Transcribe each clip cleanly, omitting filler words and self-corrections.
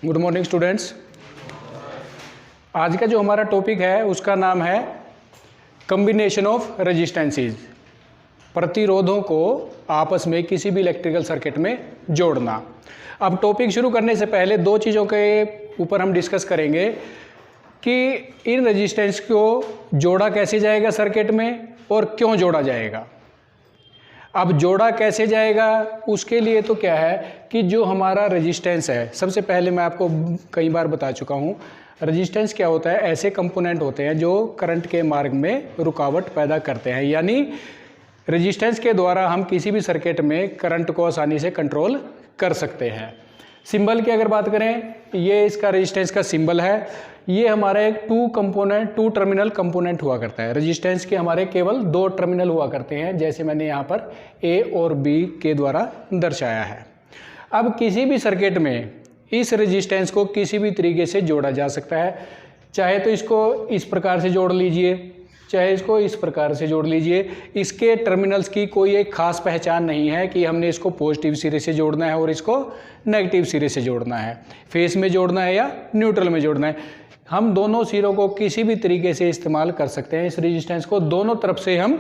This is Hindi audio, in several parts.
Good morning students. आज का जो हमारा टॉपिक है उसका नाम है कम्बिनेशन ऑफ रेजिस्टेंसेस, प्रतिरोधों को आपस में किसी भी इलेक्ट्रिकल सर्किट में जोड़ना। अब टॉपिक शुरू करने से पहले दो चीज़ों के ऊपर हम डिस्कस करेंगे कि इन रेजिस्टेंस को जोड़ा कैसे जाएगा सर्किट में और क्यों जोड़ा जाएगा। अब जोड़ा कैसे जाएगा उसके लिए तो क्या है कि जो हमारा रेजिस्टेंस है, सबसे पहले मैं आपको कई बार बता चुका हूँ, रेजिस्टेंस क्या होता है, ऐसे कंपोनेंट होते हैं जो करंट के मार्ग में रुकावट पैदा करते हैं। यानी रेजिस्टेंस के द्वारा हम किसी भी सर्किट में करंट को आसानी से कंट्रोल कर सकते हैं। सिंबल की अगर बात करें, ये इसका रेजिस्टेंस का सिंबल है। ये हमारा एक टू टर्मिनल कंपोनेंट हुआ करता है। रेजिस्टेंस के हमारे केवल दो टर्मिनल हुआ करते हैं, जैसे मैंने यहाँ पर ए और बी के द्वारा दर्शाया है। अब किसी भी सर्किट में इस रेजिस्टेंस को किसी भी तरीके से जोड़ा जा सकता है। चाहे तो इसको इस प्रकार से जोड़ लीजिए, चाहे इसको इस प्रकार से जोड़ लीजिए। इसके टर्मिनल्स की कोई एक खास पहचान नहीं है कि हमने इसको पॉजिटिव सिरे से जोड़ना है और इसको नेगेटिव सिरे से जोड़ना है, फेस में जोड़ना है या न्यूट्रल में जोड़ना है। हम दोनों सिरों को किसी भी तरीके से इस्तेमाल कर सकते हैं। इस रेजिस्टेंस को दोनों तरफ से हम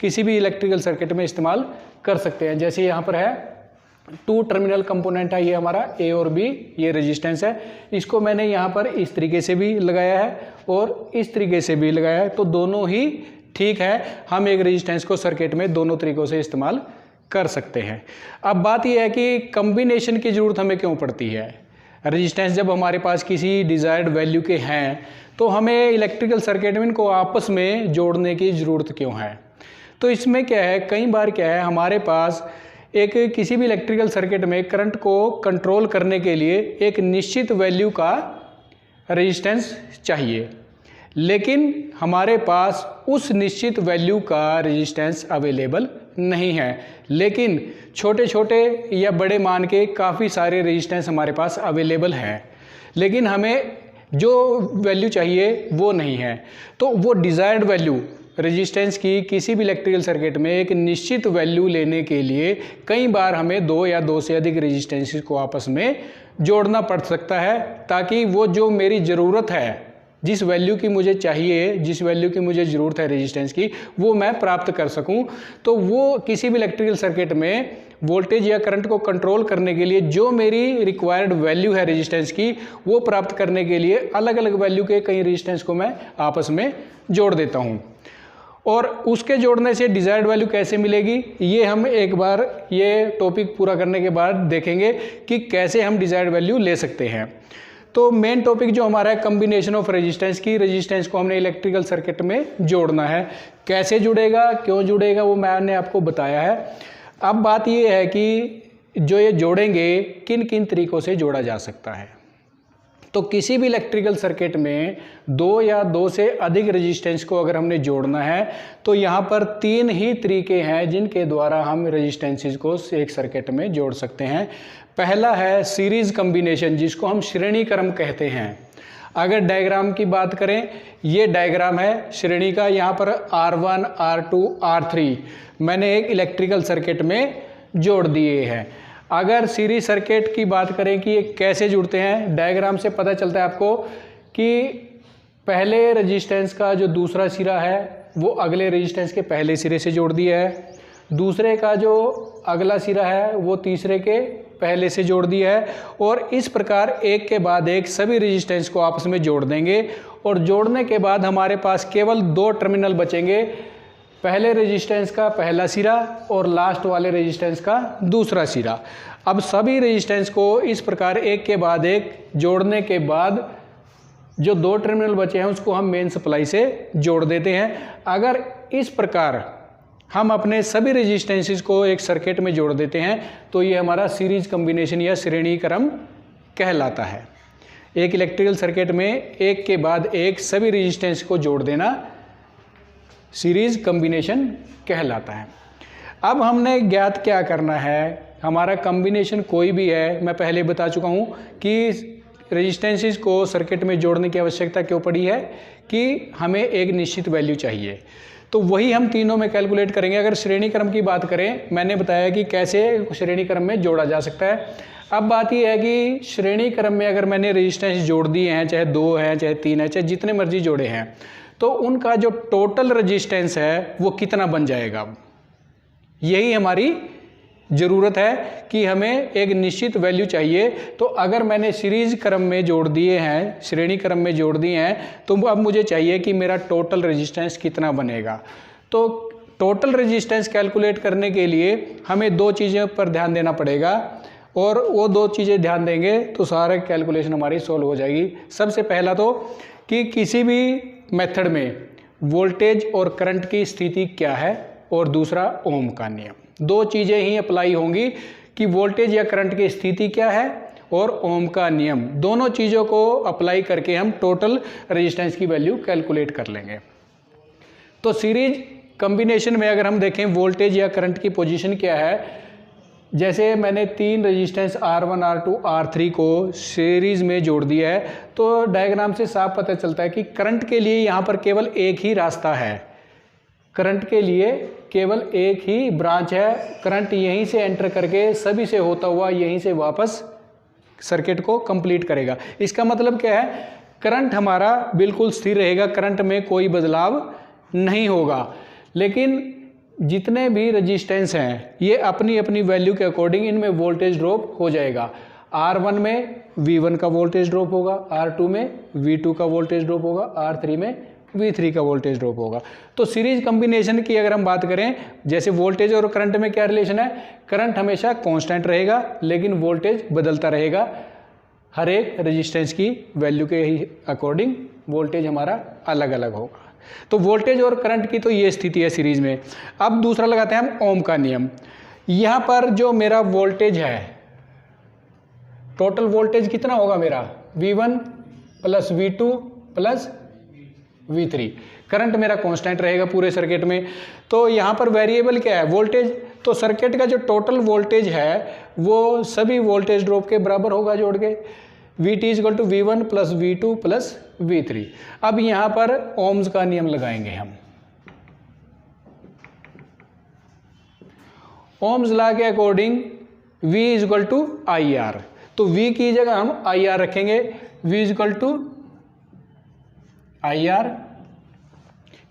किसी भी इलेक्ट्रिकल सर्किट में इस्तेमाल कर सकते हैं। जैसे यहाँ पर है टू टर्मिनल कंपोनेंट है, ये हमारा ए और बी, ये रेजिस्टेंस है। इसको मैंने यहाँ पर इस तरीके से भी लगाया है और इस तरीके से भी लगाया है, तो दोनों ही ठीक है। हम एक रेजिस्टेंस को सर्किट में दोनों तरीक़ों से इस्तेमाल कर सकते हैं। अब बात यह है कि कम्बिनेशन की ज़रूरत हमें क्यों पड़ती है। रेजिस्टेंस जब हमारे पास किसी डिज़ायर्ड वैल्यू के हैं तो हमें इलेक्ट्रिकल सर्किट में इनको आपस में जोड़ने की ज़रूरत क्यों है। तो इसमें क्या है, कई बार क्या है, हमारे पास एक किसी भी इलेक्ट्रिकल सर्किट में करंट को कंट्रोल करने के लिए एक निश्चित वैल्यू का रेजिस्टेंस चाहिए, लेकिन हमारे पास उस निश्चित वैल्यू का रेजिस्टेंस अवेलेबल नहीं है। लेकिन छोटे छोटे या बड़े मान के काफ़ी सारे रेजिस्टेंस हमारे पास अवेलेबल हैं, लेकिन हमें जो वैल्यू चाहिए वो नहीं है। तो वो डिज़ायर्ड वैल्यू रेजिस्टेंस की किसी भी इलेक्ट्रिकल सर्किट में एक निश्चित वैल्यू लेने के लिए कई बार हमें दो या दो से अधिक रेजिस्टेंसेस को आपस में जोड़ना पड़ सकता है, ताकि वो जो मेरी ज़रूरत है, जिस वैल्यू की मुझे चाहिए, जिस वैल्यू की मुझे ज़रूरत है रेजिस्टेंस की, वो मैं प्राप्त कर सकूं। तो वो किसी भी इलेक्ट्रिकल सर्किट में वोल्टेज या करंट को कंट्रोल करने के लिए जो मेरी रिक्वायर्ड वैल्यू है रेजिस्टेंस की, वो प्राप्त करने के लिए अलग अलग वैल्यू के कई रेजिस्टेंस को मैं आपस में जोड़ देता हूँ। और उसके जोड़ने से डिज़ायर्ड वैल्यू कैसे मिलेगी, ये हम एक बार ये टॉपिक पूरा करने के बाद देखेंगे कि कैसे हम डिज़ायर्ड वैल्यू ले सकते हैं। तो मेन टॉपिक जो हमारा है कम्बिनेशन ऑफ रेजिस्टेंस की, रेजिस्टेंस को हमने इलेक्ट्रिकल सर्किट में जोड़ना है। कैसे जुड़ेगा, क्यों जुड़ेगा, वो मैंने आपको बताया है। अब बात ये है कि जो ये जोड़ेंगे किन किन तरीक़ों से जोड़ा जा सकता है। तो किसी भी इलेक्ट्रिकल सर्किट में दो या दो से अधिक रेजिस्टेंस को अगर हमने जोड़ना है तो यहाँ पर तीन ही तरीके हैं जिनके द्वारा हम रेजिस्टेंसेस को एक सर्किट में जोड़ सकते हैं। पहला है सीरीज़ कम्बिनेशन, जिसको हम श्रेणी क्रम कहते हैं। अगर डायग्राम की बात करें, ये डायग्राम है श्रेणी का। यहाँ पर R1, R2, R3 मैंने एक इलेक्ट्रिकल सर्किट में जोड़ दिए हैं। अगर सीरीज सर्किट की बात करें कि ये कैसे जुड़ते हैं, डायग्राम से पता चलता है आपको कि पहले रेजिस्टेंस का जो दूसरा सिरा है वो अगले रेजिस्टेंस के पहले सिरे से जोड़ दिया है, दूसरे का जो अगला सिरा है वो तीसरे के पहले से जोड़ दिया है, और इस प्रकार एक के बाद एक सभी रेजिस्टेंस को आपस में जोड़ देंगे। और जोड़ने के बाद हमारे पास केवल दो टर्मिनल बचेंगे, पहले रेजिस्टेंस का पहला सिरा और लास्ट वाले रेजिस्टेंस का दूसरा सिरा। अब सभी रेजिस्टेंस को इस प्रकार एक के बाद एक जोड़ने के बाद जो दो टर्मिनल बचे हैं उसको हम मेन सप्लाई से जोड़ देते हैं। अगर इस प्रकार हम अपने सभी रेजिस्टेंसेस को एक सर्किट में जोड़ देते हैं तो ये हमारा सीरीज कम्बिनेशन या श्रेणी क्रम कहलाता है। एक इलेक्ट्रिकल सर्किट में एक के बाद एक सभी रेजिस्टेंस को जोड़ देना सीरीज कम्बिनेशन कहलाता है। अब हमने ज्ञात क्या करना है, हमारा कम्बिनेशन कोई भी है, मैं पहले बता चुका हूँ कि रेजिस्टेंसेस को सर्किट में जोड़ने की आवश्यकता क्यों पड़ी है कि हमें एक निश्चित वैल्यू चाहिए। तो वही हम तीनों में कैलकुलेट करेंगे। अगर श्रेणी क्रम की बात करें, मैंने बताया कि कैसे श्रेणी क्रम में जोड़ा जा सकता है। अब बात यह है कि श्रेणी क्रम में अगर मैंने रेजिस्टेंस जोड़ दिए हैं, चाहे 2 हैं, चाहे 3 हैं, चाहे जितने मर्जी जोड़े हैं, तो उनका जो टोटल रेजिस्टेंस है वो कितना बन जाएगा। यही हमारी ज़रूरत है कि हमें एक निश्चित वैल्यू चाहिए। तो अगर मैंने सीरीज क्रम में जोड़ दिए हैं, श्रेणी क्रम में जोड़ दिए हैं, तो अब मुझे चाहिए कि मेरा टोटल रेजिस्टेंस कितना बनेगा। तो टोटल रेजिस्टेंस कैलकुलेट करने के लिए हमें 2 चीज़ों पर ध्यान देना पड़ेगा, और वो 2 चीज़ें ध्यान देंगे तो सारे कैलकुलेशन हमारी सॉल्व हो जाएगी। सबसे पहला तो कि किसी भी मेथड में वोल्टेज और करंट की स्थिति क्या है, और दूसरा ओम का नियम। 2 चीज़ें ही अप्लाई होंगी कि वोल्टेज या करंट की स्थिति क्या है और ओम का नियम। दोनों चीज़ों को अप्लाई करके हम टोटल रेजिस्टेंस की वैल्यू कैलकुलेट कर लेंगे। तो सीरीज कॉम्बिनेशन में अगर हम देखें वोल्टेज या करंट की पोजीशन क्या है, जैसे मैंने 3 रेजिस्टेंस R1, R2, R3 को सीरीज में जोड़ दिया है, तो डायग्राम से साफ पता चलता है कि करंट के लिए यहाँ पर केवल एक ही रास्ता है। करंट के लिए केवल एक ही ब्रांच है। करंट यहीं से एंटर करके सभी से होता हुआ यहीं से वापस सर्किट को कंप्लीट करेगा। इसका मतलब क्या है, करंट हमारा बिल्कुल स्थिर रहेगा, करंट में कोई बदलाव नहीं होगा। लेकिन जितने भी रेजिस्टेंस हैं ये अपनी अपनी वैल्यू के अकॉर्डिंग इनमें वोल्टेज ड्रॉप हो जाएगा। R1 में V1 का वोल्टेज ड्रॉप होगा, R2 में V2 का वोल्टेज ड्रॉप होगा, R3 में V3 का वोल्टेज ड्रॉप होगा। तो सीरीज कॉम्बिनेशन की अगर हम बात करें, जैसे वोल्टेज और करंट में क्या रिलेशन है, करंट हमेशा कांस्टेंट रहेगा लेकिन वोल्टेज बदलता रहेगा। हर एक रेजिस्टेंस की वैल्यू के ही अकॉर्डिंग वोल्टेज हमारा अलग अलग होगा। तो वोल्टेज और करंट की तो ये स्थिति है सीरीज में। अब दूसरा लगाते हैं हम ओम का नियम। यहाँ पर जो मेरा वोल्टेज है, टोटल वोल्टेज कितना होगा मेरा, V1 plus V2 plus V3। Current मेरा कांस्टेंट रहेगा पूरे सर्किट में। तो यहाँ पर वेरिएबल क्या है, वोल्टेज। तो सर्किट का जो टोटल वोल्टेज है वो सभी वोल्टेज ड्रॉप के बराबर होगा जोड़ के। Vt equal to V1 plus V2 plus V3। अब यहाँ पर ओम्स का नियम लगाएंगे हम। ओम्स लॉ के according V equal to IR। तो V की जगह हम IR रखेंगे। V इक्वल टू IR,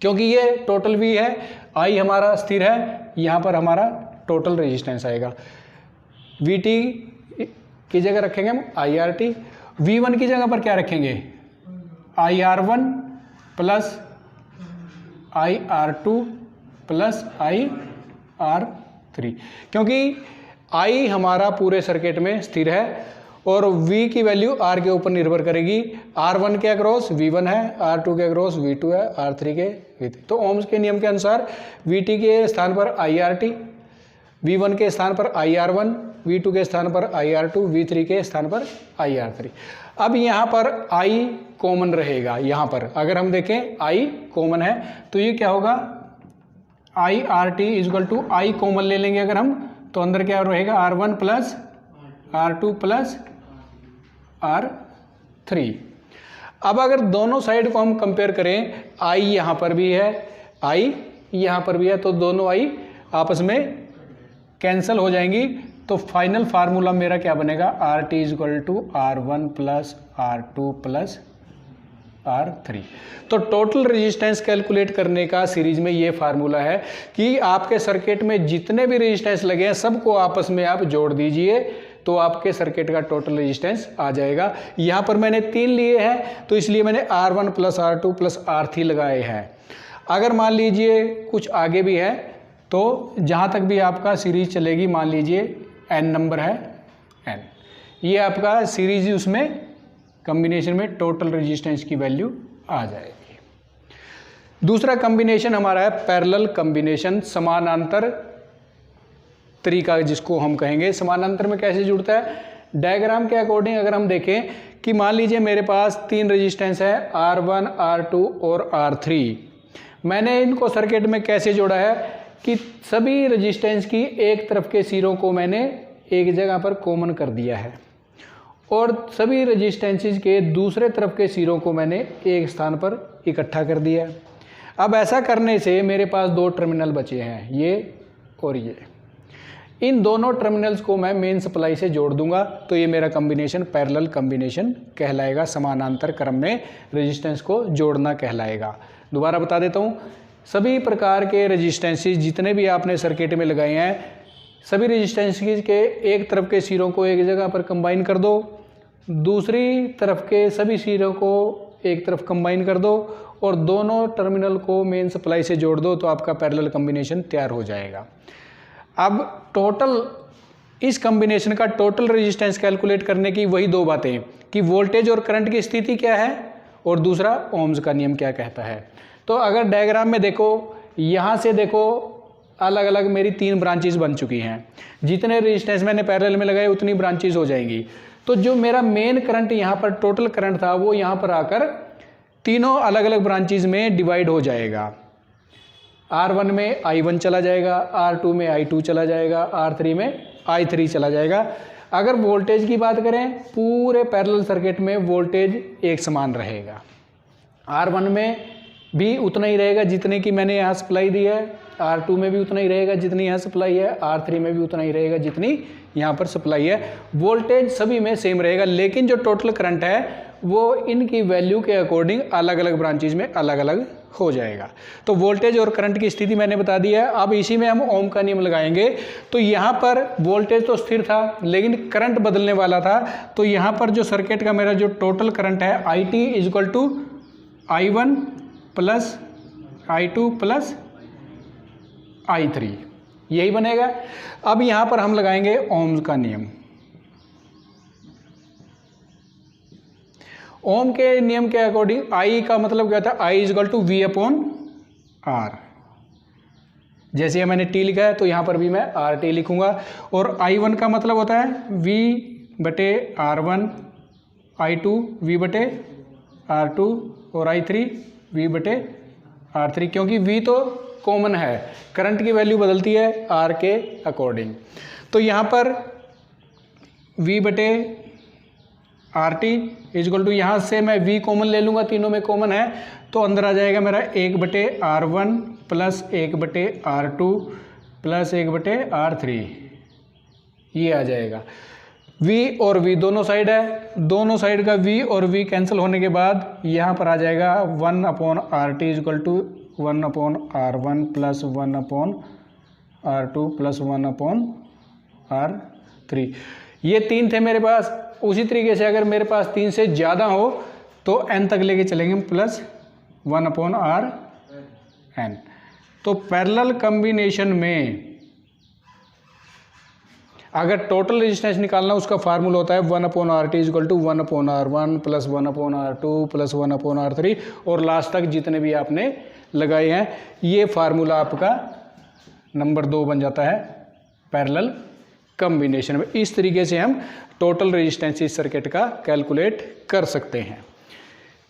क्योंकि ये टोटल V है, I हमारा स्थिर है, यहाँ पर हमारा टोटल रेजिस्टेंस आएगा। Vt की जगह रखेंगे हम IRT। V1 की जगह पर क्या रखेंगे, IR1 plus IR2 plus IR3, क्योंकि I हमारा पूरे सर्किट में स्थिर है और V की वैल्यू R के ऊपर निर्भर करेगी। R1 के अक्रॉस V1 है, R2 के अक्रॉस V2 है, R3 के V3। तो ओम्स के नियम के अनुसार Vt के स्थान पर IRT, V1 के स्थान पर IR1, V2 के स्थान पर IR2, V3 के स्थान पर IR3। अब यहाँ पर I कॉमन रहेगा। यहाँ पर अगर हम देखें I कॉमन है तो ये क्या होगा, IRT equal to I common ले लेंगे अगर हम, तो अंदर क्या रहेगा, R1 plus R2 plus R3। अब अगर दोनों साइड को हम कंपेयर करें, I यहाँ पर भी है, I यहाँ पर भी है, तो दोनों I आपस में कैंसिल हो जाएंगी। तो फाइनल फार्मूला मेरा क्या बनेगा, RT equal to R1 plus R2 plus R3। तो टोटल रेजिस्टेंस कैलकुलेट करने का सीरीज में ये फार्मूला है कि आपके सर्किट में जितने भी रेजिस्टेंस लगे हैं सबको आपस में आप जोड़ दीजिए तो आपके सर्किट का टोटल रेजिस्टेंस आ जाएगा। यहाँ पर मैंने 3 लिए हैं तो इसलिए मैंने R1 plus R2 plus R3 लगाए हैं। अगर मान लीजिए कुछ आगे भी है तो जहाँ तक भी आपका सीरीज चलेगी, मान लीजिए n नंबर है n, ये आपका सीरीज उसमें कॉम्बिनेशन में टोटल रेजिस्टेंस की वैल्यू आ जाएगी। दूसरा कॉम्बिनेशन हमारा है पैरेलल कॉम्बिनेशन, समानांतर तरीका जिसको हम कहेंगे। समानांतर में कैसे जुड़ता है, डायग्राम के अकॉर्डिंग अगर हम देखें कि मान लीजिए मेरे पास 3 रेजिस्टेंस है R1, R2 और R3। मैंने इनको सर्किट में कैसे जोड़ा है कि सभी रेजिस्टेंस की एक तरफ के सिरों को मैंने एक जगह पर कॉमन कर दिया है और सभी रेजिस्टेंसेस के दूसरे तरफ के सिरों को मैंने एक स्थान पर इकट्ठा कर दिया है। अब ऐसा करने से मेरे पास 2 टर्मिनल बचे हैं, ये और ये। इन दोनों टर्मिनल्स को मैं मेन सप्लाई से जोड़ दूंगा तो ये मेरा कॉम्बिनेशन पैरेलल कॉम्बिनेशन कहलाएगा, समानांतर क्रम में रेजिस्टेंस को जोड़ना कहलाएगा। दोबारा बता देता हूँ, सभी प्रकार के रेजिस्टेंसेस जितने भी आपने सर्किट में लगाए हैं, सभी रेजिस्टेंसेस के एक तरफ के सिरों को एक जगह पर कंबाइन कर दो, दूसरी तरफ के सभी सिरों को एक तरफ कंबाइन कर दो और दोनों टर्मिनल को मेन सप्लाई से जोड़ दो तो आपका पैरेलल कॉम्बिनेशन तैयार हो जाएगा। अब टोटल इस कॉम्बिनेशन का टोटल रेजिस्टेंस कैलकुलेट करने की वही दो बातें कि वोल्टेज और करंट की स्थिति क्या है और दूसरा ओम्स का नियम क्या कहता है। तो अगर डायग्राम में देखो, यहाँ से देखो अलग अलग मेरी 3 ब्रांचेस बन चुकी हैं। जितने रेजिस्टेंस मैंने पैरेलल में लगाए उतनी ब्रांचेस हो जाएंगी। तो जो मेरा मेन करंट यहाँ पर टोटल करंट था वो यहाँ पर आकर तीनों अलग अलग ब्रांचेस में डिवाइड हो जाएगा। R1 में I1 चला जाएगा, R2 में I2 चला जाएगा, R3 में I3 चला जाएगा। अगर वोल्टेज की बात करें, पूरे पैरेलल सर्किट में वोल्टेज एक समान रहेगा। R1 में भी उतना ही रहेगा जितने की मैंने यहाँ सप्लाई दी है, R2 में भी उतना ही रहेगा जितनी यहाँ सप्लाई है, R3 में भी उतना ही रहेगा जितनी यहाँ पर सप्लाई है। वोल्टेज सभी में सेम रहेगा, लेकिन जो टोटल करंट है वो इनकी वैल्यू के अकॉर्डिंग अलग अलग ब्रांचेज में अलग अलग हो जाएगा। तो वोल्टेज और करंट की स्थिति मैंने बता दी है। अब इसी में हम ओम का नियम लगाएंगे। तो यहाँ पर वोल्टेज तो स्थिर था लेकिन करंट बदलने वाला था। तो यहाँ पर जो सर्किट का मेरा जो टोटल करंट है IT equal to I1 plus I2 plus I3, यही बनेगा। अब यहाँ पर हम लगाएंगे ओम का नियम। ओम के नियम के अकॉर्डिंग I का मतलब क्या था, I equal to V upon R। जैसे ये मैंने T लिखा है तो यहाँ पर भी मैं RT लिखूंगा। और I1 का मतलब होता है V बटे R1, I2 V बटे R2 और I3 V बटे R3, क्योंकि V तो कॉमन है, करंट की वैल्यू बदलती है R के अकॉर्डिंग। तो यहाँ पर V बटे RT इजकल टू, यहाँ से मैं V कॉमन ले लूँगा, तीनों में कॉमन है तो अंदर आ जाएगा मेरा 1 बटे R1 प्लस 1 बटे R2 प्लस 1 बटे R3, ये आ जाएगा। V और V दोनों साइड है, दोनों साइड का V और V कैंसिल होने के बाद यहाँ पर आ जाएगा 1 upon RT equal to 1 upon R1 plus 1 upon R2 plus 1 upon R3। ये 3 थे मेरे पास। उसी तरीके से अगर मेरे पास 3 से ज़्यादा हो तो n तक लेके चलेंगे प्लस 1 अपॉन RN। तो पैरेलल कॉम्बिनेशन में अगर टोटल रेजिस्टेंस निकालना उसका फार्मूला होता है 1 upon RT equal to 1 upon R1 plus 1 upon R2 plus 1 upon R3 और लास्ट तक जितने भी आपने लगाए हैं, ये फार्मूला आपका नंबर 2 बन जाता है पैरेलल कॉम्बिनेशन में। इस तरीके से हम टोटल रेजिस्टेंस इस सर्किट का कैलकुलेट कर सकते हैं।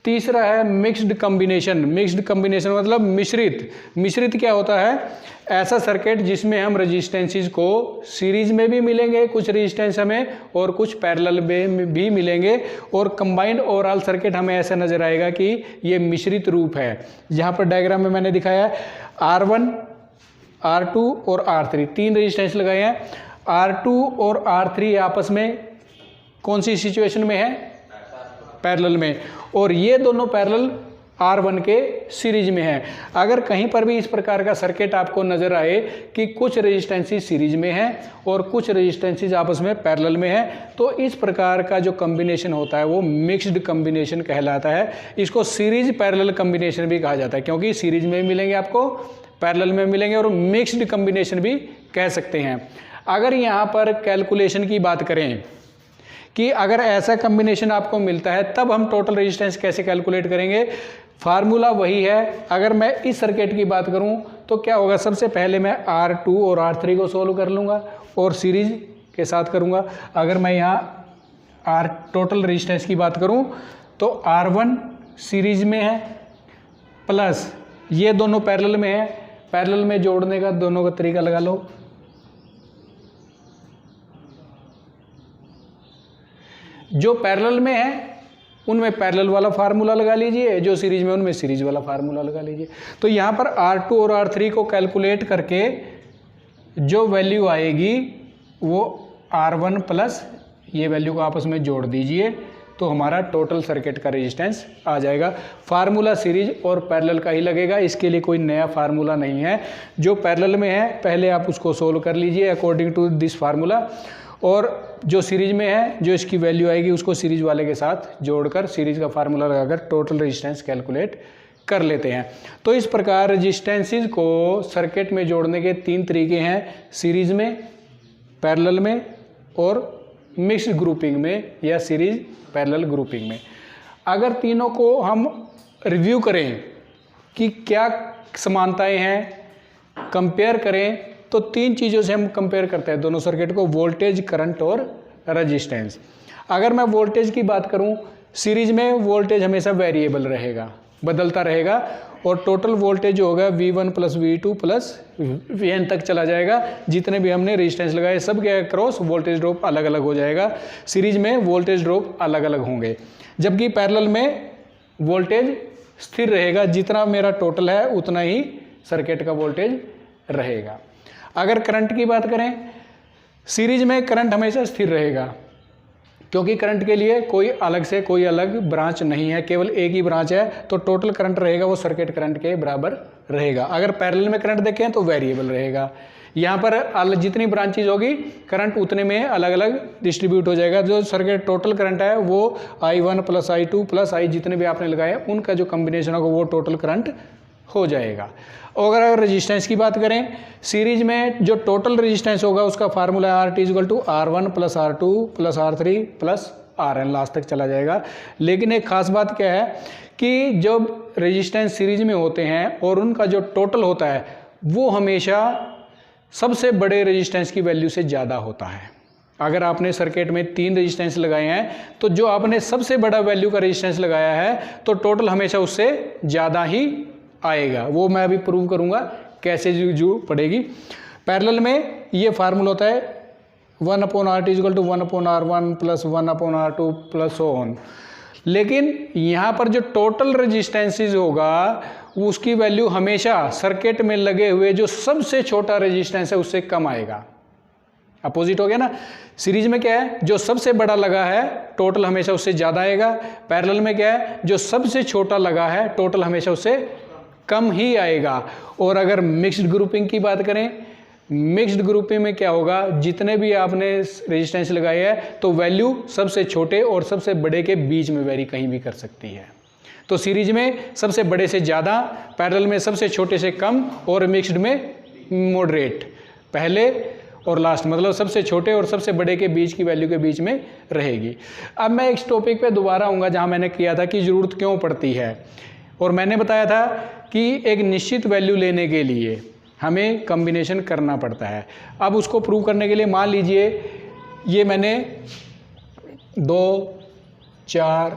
तीसरा है मिक्स्ड कॉम्बिनेशन। मिक्स्ड कॉम्बिनेशन मतलब मिश्रित। मिश्रित क्या होता है, ऐसा सर्किट जिसमें हम रेजिस्टेंसेस को सीरीज में भी मिलेंगे कुछ रेजिस्टेंस हमें और कुछ पैरेलल में भी मिलेंगे, और कंबाइंड ओवरऑल सर्किट हमें ऐसा नजर आएगा कि ये मिश्रित रूप है। यहाँ पर डायग्राम में मैंने दिखाया है R1, R2 और R3, 3 रेजिस्टेंस लगाए हैं। R2 और R3 आपस में कौन सी सिचुएशन में है, पैरेलल में, और ये दोनों पैरेलल R1 के सीरीज में है। अगर कहीं पर भी इस प्रकार का सर्किट आपको नजर आए कि कुछ रेजिस्टेंसेस सीरीज में है और कुछ रेजिस्टेंसेस आपस में पैरेलल में है, तो इस प्रकार का जो कॉम्बिनेशन होता है वो मिक्स्ड कॉम्बिनेशन कहलाता है। इसको सीरीज पैरेलल कॉम्बिनेशन भी कहा जाता है, क्योंकि सीरीज में मिलेंगे आपको, पैरेलल में मिलेंगे, और मिक्स्ड कॉम्बिनेशन भी कह सकते हैं। अगर यहाँ पर कैलकुलेशन की बात करें कि अगर ऐसा कॉम्बिनेशन आपको मिलता है तब हम टोटल रेजिस्टेंस कैसे कैलकुलेट करेंगे, फार्मूला वही है। अगर मैं इस सर्किट की बात करूं तो क्या होगा, सबसे पहले मैं R2 और R3 को सोल्व कर लूँगा और सीरीज के साथ करूँगा। अगर मैं यहाँ टोटल रेजिस्टेंस की बात करूँ तो R1 सीरीज में है प्लस ये दोनों पैरेलल में है। पैरेलल में जोड़ने का दोनों का तरीका लगा लो। जो पैरेलल में है उनमें पैरेलल वाला फार्मूला लगा लीजिए, जो सीरीज में उनमें सीरीज वाला फार्मूला लगा लीजिए। तो यहाँ पर R2 और R3 को कैलकुलेट करके जो वैल्यू आएगी वो R1 प्लस ये वैल्यू को आपस में जोड़ दीजिए तो हमारा टोटल सर्किट का रेजिस्टेंस आ जाएगा। फार्मूला सीरीज और पैरेलल का ही लगेगा, इसके लिए कोई नया फार्मूला नहीं है। जो पैरेलल में है पहले आप उसको सोल्व कर लीजिए अकॉर्डिंग टू दिस फार्मूला, और जो सीरीज में है जो इसकी वैल्यू आएगी उसको सीरीज वाले के साथ जोड़कर सीरीज का फार्मूला लगाकर टोटल रेजिस्टेंस कैलकुलेट कर लेते हैं। तो इस प्रकार रेजिस्टेंसेस को सर्किट में जोड़ने के 3 तरीके हैं, सीरीज में, पैरेलल में और मिक्स्ड ग्रुपिंग में या सीरीज पैरेलल ग्रुपिंग में। अगर तीनों को हम रिव्यू करें कि क्या समानताएं हैं, कंपेयर करें, तो 3 चीज़ों से हम कंपेयर करते हैं दोनों सर्किट को, वोल्टेज, करंट और रेजिस्टेंस। अगर मैं वोल्टेज की बात करूं, सीरीज में वोल्टेज हमेशा वेरिएबल रहेगा, बदलता रहेगा, और टोटल वोल्टेज जो होगा V1 plus V2 plus Vn तक चला जाएगा। जितने भी हमने रेजिस्टेंस लगाए सब के अक्रॉस वोल्टेज ड्रॉप अलग अलग हो जाएगा। सीरीज में वोल्टेज ड्रॉप अलग अलग होंगे, जबकि पैरेलल में वोल्टेज स्थिर रहेगा, जितना मेरा टोटल है उतना ही सर्किट का वोल्टेज रहेगा। अगर करंट की बात करें, सीरीज में करंट हमेशा स्थिर रहेगा, क्योंकि करंट के लिए कोई अलग ब्रांच नहीं है, केवल एक ही ब्रांच है, तो टोटल करंट रहेगा वो सर्किट करंट के बराबर रहेगा। अगर पैरेलल में करंट देखें तो वेरिएबल रहेगा, यहाँ पर जितनी ब्रांचेज होगी करंट उतने में अलग अलग डिस्ट्रीब्यूट हो जाएगा। जो सर्किट टोटल करंट है वो I1 plus I2 plus I जितने भी आपने लगाए उनका जो कम्बिनेशन होगा वो टोटल करंट हो जाएगा। और अगर रेजिस्टेंस की बात करें, सीरीज में जो टोटल रेजिस्टेंस होगा उसका फार्मूला है RT equal to R1 plus R2 plus R3 plus RN, last तक चला जाएगा। लेकिन एक खास बात क्या है कि जब रेजिस्टेंस सीरीज में होते हैं और उनका जो टोटल होता है वो हमेशा सबसे बड़े रेजिस्टेंस की वैल्यू से ज़्यादा होता है। अगर आपने सर्किट में 3 रेजिस्टेंस लगाए हैं तो जो आपने सबसे बड़ा वैल्यू का रेजिस्टेंस लगाया है तो टोटल हमेशा उससे ज़्यादा ही आएगा। वो मैं अभी प्रूव करूंगा कैसे जो पड़ेगी। पैरेलल में ये फार्मूला होता है 1/RT equal to 1/R1 plus 1/R2 plus so on. लेकिन यहाँ पर जो टोटल रेजिस्टेंसेस होगा उसकी वैल्यू हमेशा सर्किट में लगे हुए जो सबसे छोटा रेजिस्टेंस है उससे कम आएगा। अपोजिट हो गया ना। सीरीज में क्या है, जो सबसे बड़ा लगा है टोटल हमेशा उससे ज़्यादा आएगा। पैरेलल में क्या है, जो सबसे छोटा लगा है टोटल हमेशा उससे कम ही आएगा। और अगर मिक्स्ड ग्रुपिंग की बात करें, मिक्स्ड ग्रुपिंग में क्या होगा, जितने भी आपने रेजिस्टेंस लगाए हैं तो वैल्यू सबसे छोटे और सबसे बड़े के बीच में वेरी कहीं भी कर सकती है। तो सीरीज में सबसे बड़े से ज़्यादा, पैरेलल में सबसे छोटे से कम और मिक्स्ड में मॉडरेट, पहले और लास्ट, मतलब सबसे छोटे और सबसे बड़े के बीच की वैल्यू के बीच में रहेगी। अब मैं इस टॉपिक पे दोबारा आऊँगा जहाँ मैंने किया था कि ज़रूरत क्यों पड़ती है, और मैंने बताया था कि एक निश्चित वैल्यू लेने के लिए हमें कॉम्बिनेशन करना पड़ता है। अब उसको प्रूव करने के लिए मान लीजिए ये मैंने 2, 4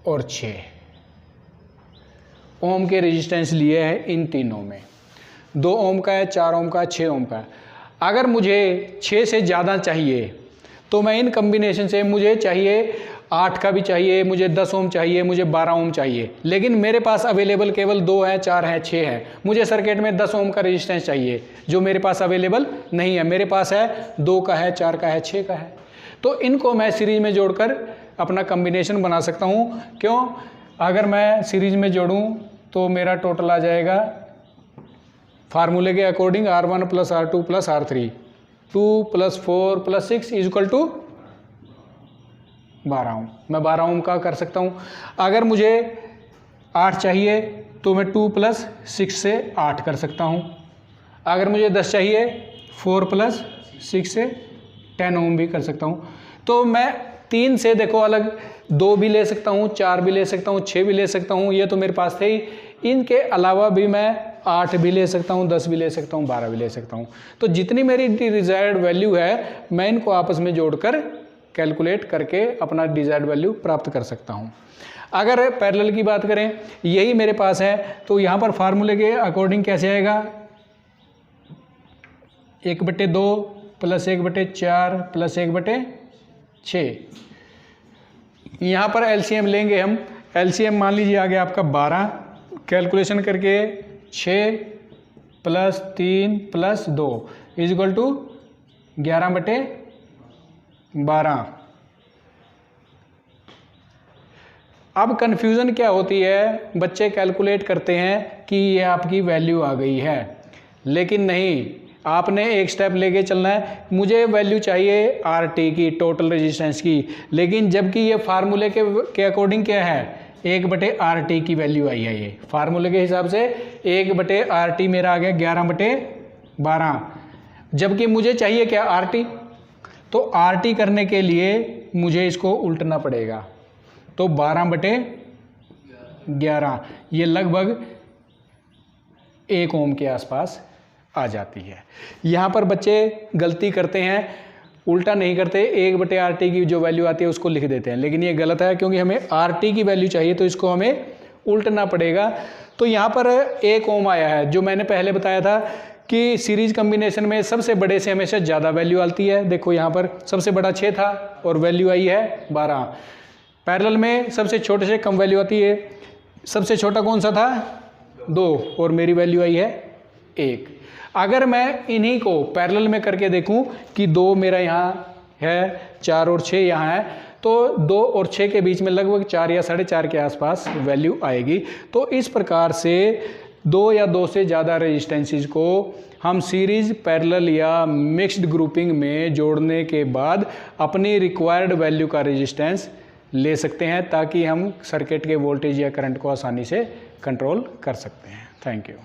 और 6 ओम के रेजिस्टेंस लिए हैं। इन तीनों में 2 ओम का है, 4 ओम का है, 6 ओम का है। अगर मुझे 6 से ज़्यादा चाहिए तो मैं इन कॉम्बिनेशन से, मुझे चाहिए 8 का भी चाहिए, मुझे 10 ओम चाहिए, मुझे 12 ओम चाहिए, लेकिन मेरे पास अवेलेबल केवल 2 है, 4 है, 6 है। मुझे सर्किट में 10 ओम का रेजिस्टेंस चाहिए जो मेरे पास अवेलेबल नहीं है। मेरे पास है 2 का है, 4 का है, 6 का है। तो इनको मैं सीरीज में जोड़कर अपना कॉम्बिनेशन बना सकता हूँ। क्यों? अगर मैं सीरीज में जोड़ूँ तो मेरा टोटल आ जाएगा फार्मूले के according R1 plus R2 plus R3, 2 plus 4 plus 6 is equal to 12 ohm. मैं 12 ओम का कर सकता हूँ। अगर मुझे 8 चाहिए तो मैं 2 प्लस 6 से 8 कर सकता हूँ। अगर मुझे 10 चाहिए 4 प्लस 6 से 10 ओम भी कर सकता हूँ। तो मैं 3 से देखो अलग 2 भी ले सकता हूँ, 4 भी ले सकता हूँ, 6 भी ले सकता हूँ, ये तो मेरे पास थे ही। इनके अलावा भी मैं 8 भी ले सकता हूँ, 10 भी ले सकता हूँ, 12 भी ले सकता हूँ। तो जितनी मेरी डिजायर्ड वैल्यू है मैं इनको आपस में जोड़कर कैलकुलेट करके अपना डिजायर्ड वैल्यू प्राप्त कर सकता हूँ। अगर पैरेलल की बात करें, यही मेरे पास है, तो यहाँ पर फार्मूले के अकॉर्डिंग कैसे आएगा, 1/2 प्लस 1/4 प्लस 1/6। यहाँ पर एलसीएम लेंगे हम। एलसीएम मान लीजिए आ गया आपका 12, कैलकुलेशन करके 6 plus 3 plus 2 is equal to 11/12। अब कन्फ्यूज़न क्या होती है, बच्चे कैलकुलेट करते हैं कि ये आपकी वैल्यू आ गई है, लेकिन नहीं, आपने एक स्टेप लेके चलना है। मुझे वैल्यू चाहिए आरटी की, टोटल रेजिस्टेंस की, लेकिन जबकि ये फार्मूले के अकॉर्डिंग क्या है, 1/RT की वैल्यू आई है। ये फार्मूले के हिसाब से 1/RT मेरा आ गया 11/12, जबकि मुझे चाहिए क्या, RT। तो RT करने के लिए मुझे इसको उल्टना पड़ेगा, तो 12/11 ये लगभग 1 ओम के आसपास आ जाती है। यहाँ पर बच्चे गलती करते हैं, उल्टा नहीं करते, 1/RT की जो वैल्यू आती है उसको लिख देते हैं, लेकिन ये गलत है, क्योंकि हमें RT की वैल्यू चाहिए तो इसको हमें उल्टना पड़ेगा। तो यहाँ पर 1 ओम आया है, जो मैंने पहले बताया था कि सीरीज कम्बिनेशन में सबसे बड़े से हमेशा ज़्यादा वैल्यू आती है। देखो यहाँ पर सबसे बड़ा 6 था और वैल्यू आई है 12। पैरेलल में सबसे छोटे से कम वैल्यू आती है, सबसे छोटा कौन सा था, 2, और मेरी वैल्यू आई है 1। अगर मैं इन्हीं को पैरेलल में करके देखूं कि 2 मेरा यहाँ है, 4 और 6 यहाँ है, तो 2 और 6 के बीच में लगभग 4 या 4.5 के आसपास वैल्यू आएगी। तो इस प्रकार से 2 या 2 से ज़्यादा रेजिस्टेंसेस को हम सीरीज, पैरेलल या मिक्स्ड ग्रुपिंग में जोड़ने के बाद अपनी रिक्वायर्ड वैल्यू का रेजिस्टेंस ले सकते हैं, ताकि हम सर्किट के वोल्टेज या करंट को आसानी से कंट्रोल कर सकते हैं। Thank you.